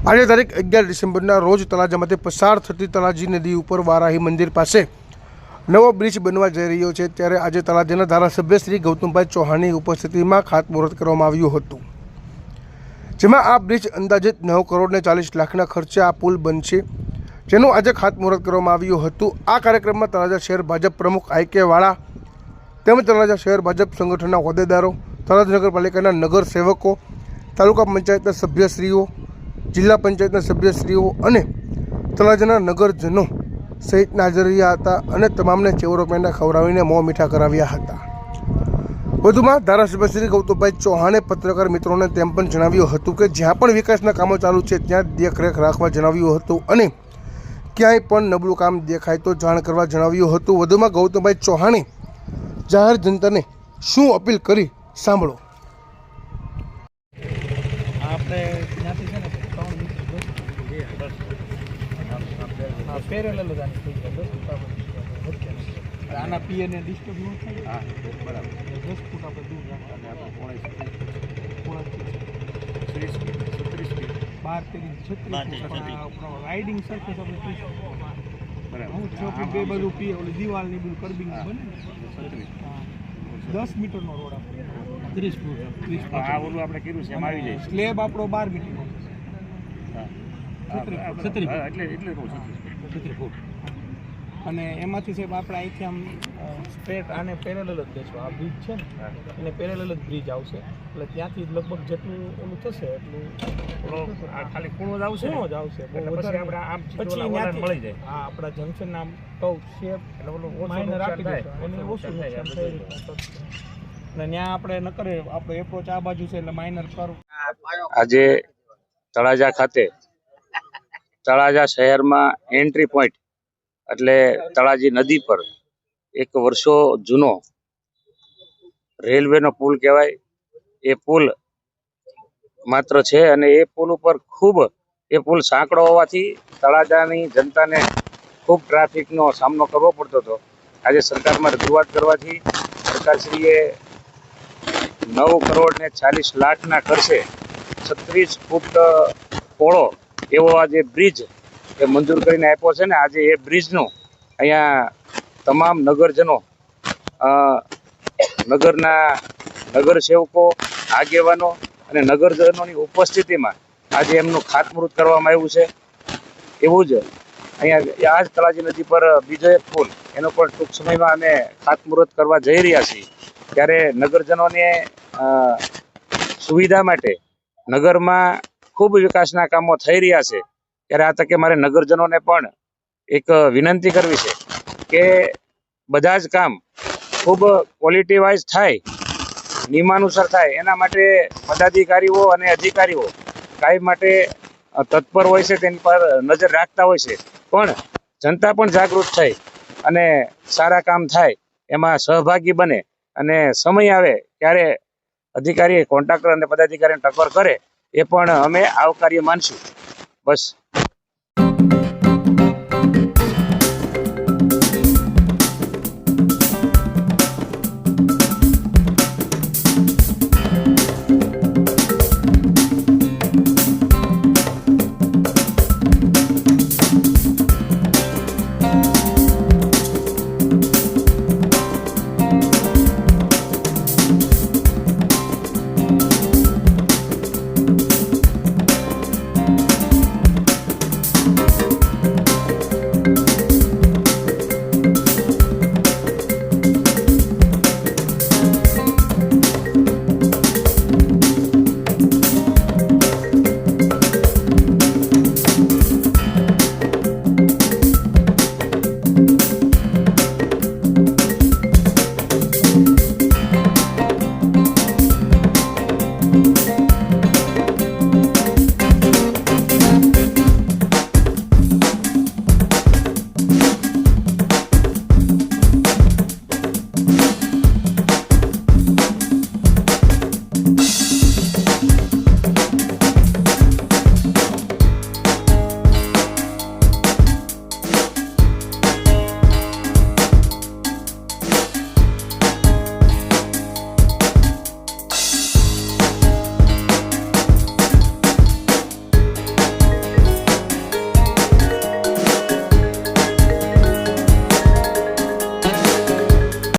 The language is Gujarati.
આજે તારીખ 11 ડિસેમ્બરના રોજ તળાજામાંથી પસાર થતી તળાજી નદી ઉપર વારાહી મંદિર પાસે નવો બ્રિજ બનવા જઈ રહ્યો છે। ત્યારે આજે તળાજાના ધારાસભ્ય શ્રી ગૌતમભાઈ ચૌહાણની ઉપસ્થિતિમાં ખાતમુહૂર્ત કરવામાં આવ્યું હતું, જેમાં આ બ્રિજ અંદાજિત 9 કરોડ ને 40 લાખના ખર્ચે આ પુલ બનશે, જેનું આજે ખાતમુહૂર્ત કરવામાં આવ્યું હતું। આ કાર્યક્રમમાં તળાજા શહેર ભાજપ પ્રમુખ આઈ.કે. વાળા તેમજ તળાજા શહેર ભાજપ સંગઠનના હોદ્દેદારો, તળાજા નગરપાલિકાના નગરસેવકો, તાલુકા પંચાયતના સભ્યશ્રીઓ, જિલ્લા પંચાયતના સભ્યશ્રીઓ અને તળાજાના નગરજનો સહિતના હાજર રહ્યા હતા અને તમામને ચેવરો પેંડા ખવડાવીને મોં મીઠા કરાવ્યા હતા। વધુમાં ધારાસભ્ય શ્રી ગૌતમભાઈ ચૌહાણે પત્રકાર મિત્રોને તેમ પણ જણાવ્યું હતું કે જ્યાં પણ વિકાસના કામો ચાલુ છે ત્યાં દેખરેખ રાખવા જણાવ્યું હતું અને ક્યાંય પણ નબળું કામ દેખાય તો જાણ કરવા જણાવ્યું હતું। વધુમાં ગૌતમભાઈ ચૌહાણે જાહેર જનતાને શું અપીલ કરી સાંભળો। આપણે ત્યાંથી છે ને 3 પેરેલલ જ આની થઈ જાય, આના પીએને ડિસ્ટર્બ ન થાય। હા બરાબર, 10 ફૂટ આપણે દૂર રાખતા આપણે રાઇડિંગ સરફેસ આપણે 30 બરાબર બે બાજુ પીએ ઓલી દિવાલની બધું કર્બિંગ બને ને 10 મીટરનો રોડ આપણે 30 ફૂટ આ ઓલું આપણે કર્યું છે એમાં આવી જાય સ્લેબ આપણો 12 મીટરનો એટલે કહું 36 ફૂટ અને એમાંથી સાહેબ આપણે અહીંથી આમ સ્ટ્રેટ આને પેરેલલ જ દેશો, આ બ્રિજ છે ને એને પેરેલલ જ બ્રિજ આવશે એટલે ત્યાંથી લગભગ જેટલું ઓલું થશે એટલું ખાલી ખૂણો જ આવશે પછી આપણે આમ પછી મળી જાય। હા, આપણા જંકશન નામ કહું શેપ એટલે ઓલું માઇનર આપી દે એને ઓછું નુકસાન થઈ અને ત્યાં આપણે ન કરે આપણો એપ્રોચ આ બાજુ છે એટલે માઇનર કર્વ। આજે તળાજા ખાતે તળાજા શહેરમાં એન્ટ્રી પોઈન્ટ એટલે તળાજી નદી પર એક વર્ષો જૂનો રેલવેનો પુલ કહેવાય, એ પુલ માત્ર છે અને એ પુલ ઉપર એ પુલ સાંકડો હોવાથી તળાજાની જનતાને ખૂબ ટ્રાફિકનો સામનો કરવો પડતો હતો। આજે સરકારમાં રજૂઆત કરવાથી સરકારશ્રીએ 9 કરોડ ને 40 લાખના ખર્ચે 36 ફૂટ પહોળો એવો આજે બ્રિજ એ મંજૂર કરીને આપ્યો છે ને આજે એ બ્રિજનું અહીંયા તમામ નગરજનો, નગરના નગરસેવકો, આગેવાનો અને નગરજનોની ઉપસ્થિતિમાં આજે એમનું ખાતમુહૂર્ત કરવામાં આવ્યું છે। એવું જ અહીંયા આ જ તળાજી નદી પર બીજો એક પુલ એનો પણ ટૂંક સમયમાં અમે ખાતમુહૂર્ત કરવા જઈ રહ્યા છીએ। ત્યારે નગરજનોને સુવિધા માટે નગરમાં ખૂબ વિકાસના કામો થઈ રહ્યા છે, ત્યારે આ તકે મારે નગરજનોને પણ એક વિનંતી કરવી છે કે બધા જ કામ ખૂબ ક્વોલિટી વાઇઝ થાય, નિયમાનુસાર થાય, એના માટે પદાધિકારીઓ અને અધિકારીઓ કાયમ માટે તત્પર હોય છે, તેની પર નજર રાખતા હોય છે, પણ જનતા પણ જાગૃત થઈ અને સારા કામ થાય એમાં સહભાગી બને અને સમય આવે ત્યારે અધિકારી, કોન્ટ્રાક્ટર અને પદાધિકારીને ટકોર કરે એ પણ અમે આવકાર્ય માનશું। બસ।